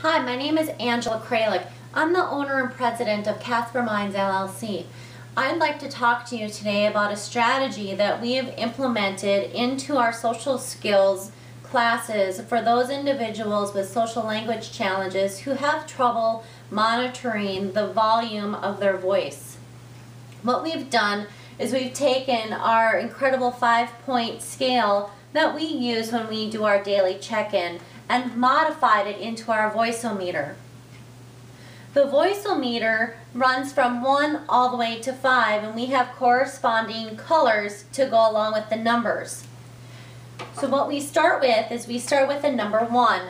Hi, my name is Angela Kralik. I'm the owner and president of Casper Mines LLC. I'd like to talk to you today about a strategy that we have implemented into our social skills classes for those individuals with social language challenges who have trouble monitoring the volume of their voice. What we've done is we've taken our incredible 5-point scale that we use when we do our daily check-in and modified it into our Vocie O Meter. The Vocie O Meter runs from 1 all the way to 5, and we have corresponding colors to go along with the numbers. So what we start with is we start with a number 1.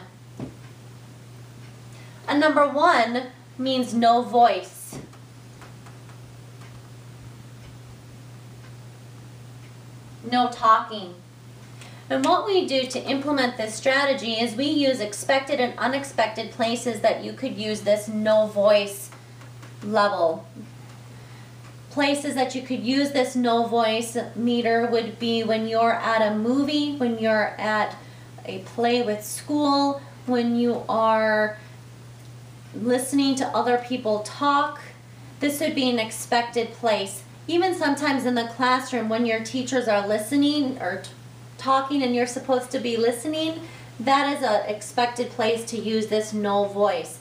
A number 1 means no voice. No talking. And what we do to implement this strategy is we use expected and unexpected places that you could use this no voice level. Places that you could use this no voice meter would be when you're at a movie, when you're at a play with school, when you are listening to other people talk. This would be an expected place. Even sometimes in the classroom when your teachers are listening or talking and you're supposed to be listening, that is an expected place to use this no voice.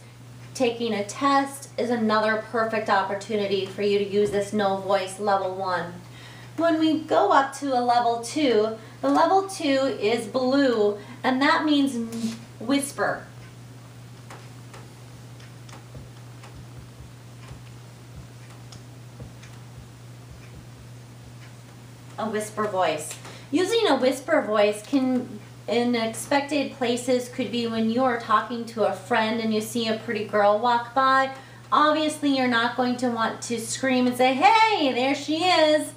Taking a test is another perfect opportunity for you to use this no voice level 1. When we go up to a level 2, the level 2 is blue, and that means whisper. A whisper voice. Using a whisper voice can, in expected places, could be when you are talking to a friend and you see a pretty girl walk by. Obviously, you're not going to want to scream and say, "Hey, there she is,"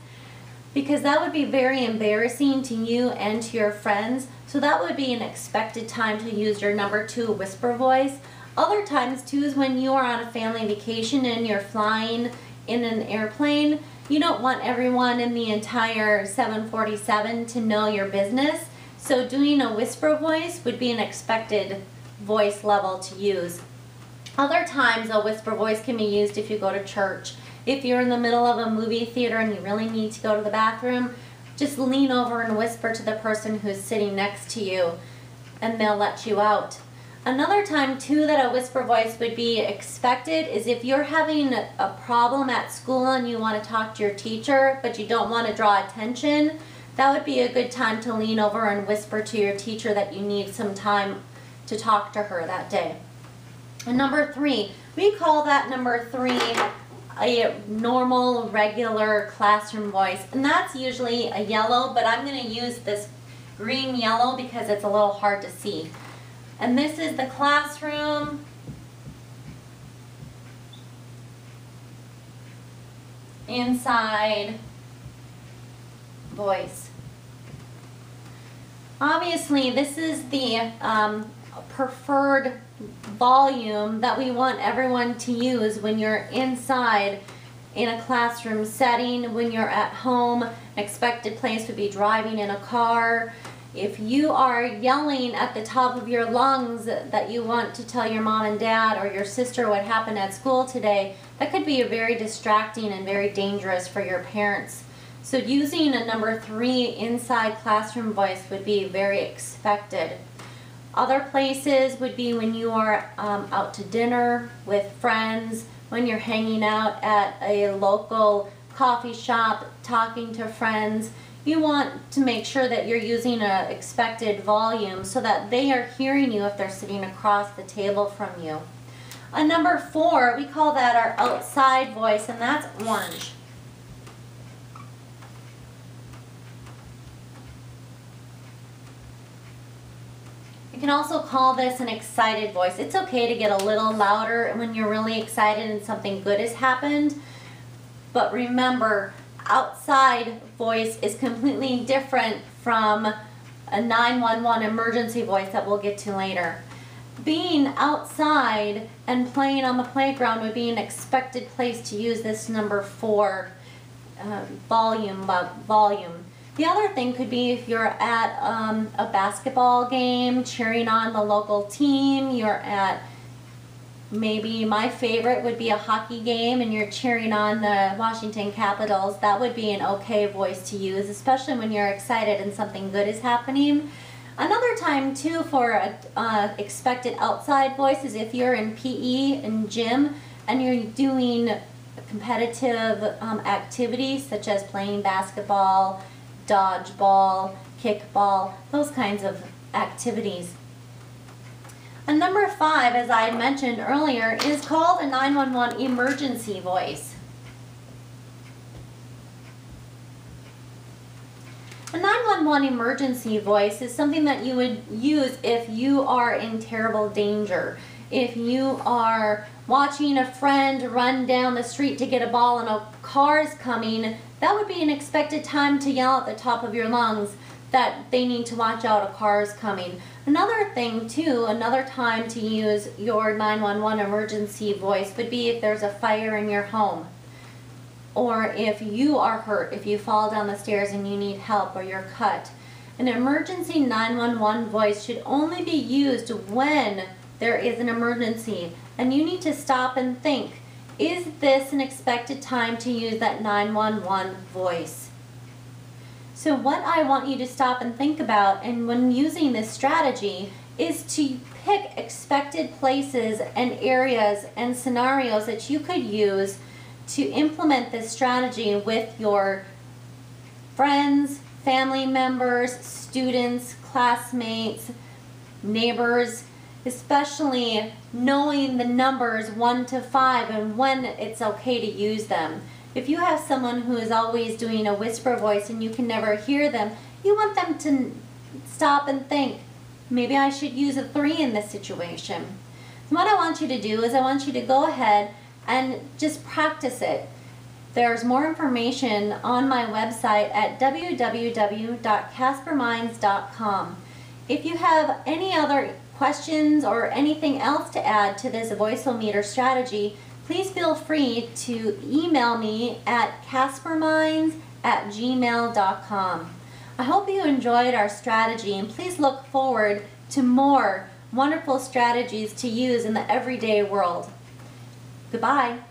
because that would be very embarrassing to you and to your friends. So that would be an expected time to use your number 2 whisper voice. Other times, too, is when you are on a family vacation and you're flying in an airplane. You don't want everyone in the entire 747 to know your business, so doing a whisper voice would be an expected voice level to use. Other times a whisper voice can be used if you go to church. If you're in the middle of a movie theater and you really need to go to the bathroom, just lean over and whisper to the person who's sitting next to you and they'll let you out. Another time too that a whisper voice would be expected is if you're having a problem at school and you want to talk to your teacher but you don't want to draw attention. That would be a good time to lean over and whisper to your teacher that you need some time to talk to her that day. And number 3, we call that number 3 a normal, regular classroom voice, and that's usually a yellow, but I'm going to use this green yellow because it's a little hard to see. And this is the classroom. Inside voice. Obviously, this is the preferred volume that we want everyone to use when you're inside in a classroom setting. When you're at home, expected place would be driving in a car. If you are yelling at the top of your lungs that you want to tell your mom and dad or your sister what happened at school today, that could be very distracting and very dangerous for your parents. So using a number 3 inside classroom voice would be very expected. Other places would be when you are out to dinner with friends, when you're hanging out at a local coffee shop, talking to friends. You want to make sure that you're using an expected volume so that they are hearing you if they're sitting across the table from you. A number 4, we call that our outside voice, and that's orange. You can also call this an excited voice. It's okay to get a little louder when you're really excited and something good has happened, but remember, outside voice is completely different from a 911 emergency voice that we'll get to later. Being outside and playing on the playground would be an expected place to use this number 4 volume. The other thing could be if you're at a basketball game cheering on the local team, you're at Maybe my favorite would be a hockey game and you're cheering on the Washington Capitals. That would be an okay voice to use, especially when you're excited and something good is happening. Another time too for a expected outside voice is if you're in PE and gym and you're doing competitive activities such as playing basketball, dodgeball, kickball, those kinds of activities. And number 5, as I had mentioned earlier, is called a 911 emergency voice. A 911 emergency voice is something that you would use if you are in terrible danger. If you are watching a friend run down the street to get a ball and a car is coming, that would be an expected time to yell at the top of your lungs that they need to watch out, a car is coming. Another thing too, another time to use your 911 emergency voice would be if there's a fire in your home, or if you are hurt, if you fall down the stairs and you need help or you're cut. An emergency 911 voice should only be used when there is an emergency and you need to stop and think, is this an expected time to use that 911 voice? So what I want you to stop and think about, and when using this strategy, is to pick expected places and areas and scenarios that you could use to implement this strategy with your friends, family members, students, classmates, neighbors, especially knowing the numbers 1 to 5 and when it's okay to use them. If you have someone who is always doing a whisper voice and you can never hear them, you want them to stop and think, maybe I should use a 3 in this situation. So what I want you to do is I want you to go ahead and just practice it. There's more information on my website at www.casperminds.com. If you have any other questions or anything else to add to this Vocie O Meter strategy, please feel free to email me at casperminds@gmail.com. I hope you enjoyed our strategy, and please look forward to more wonderful strategies to use in the everyday world. Goodbye.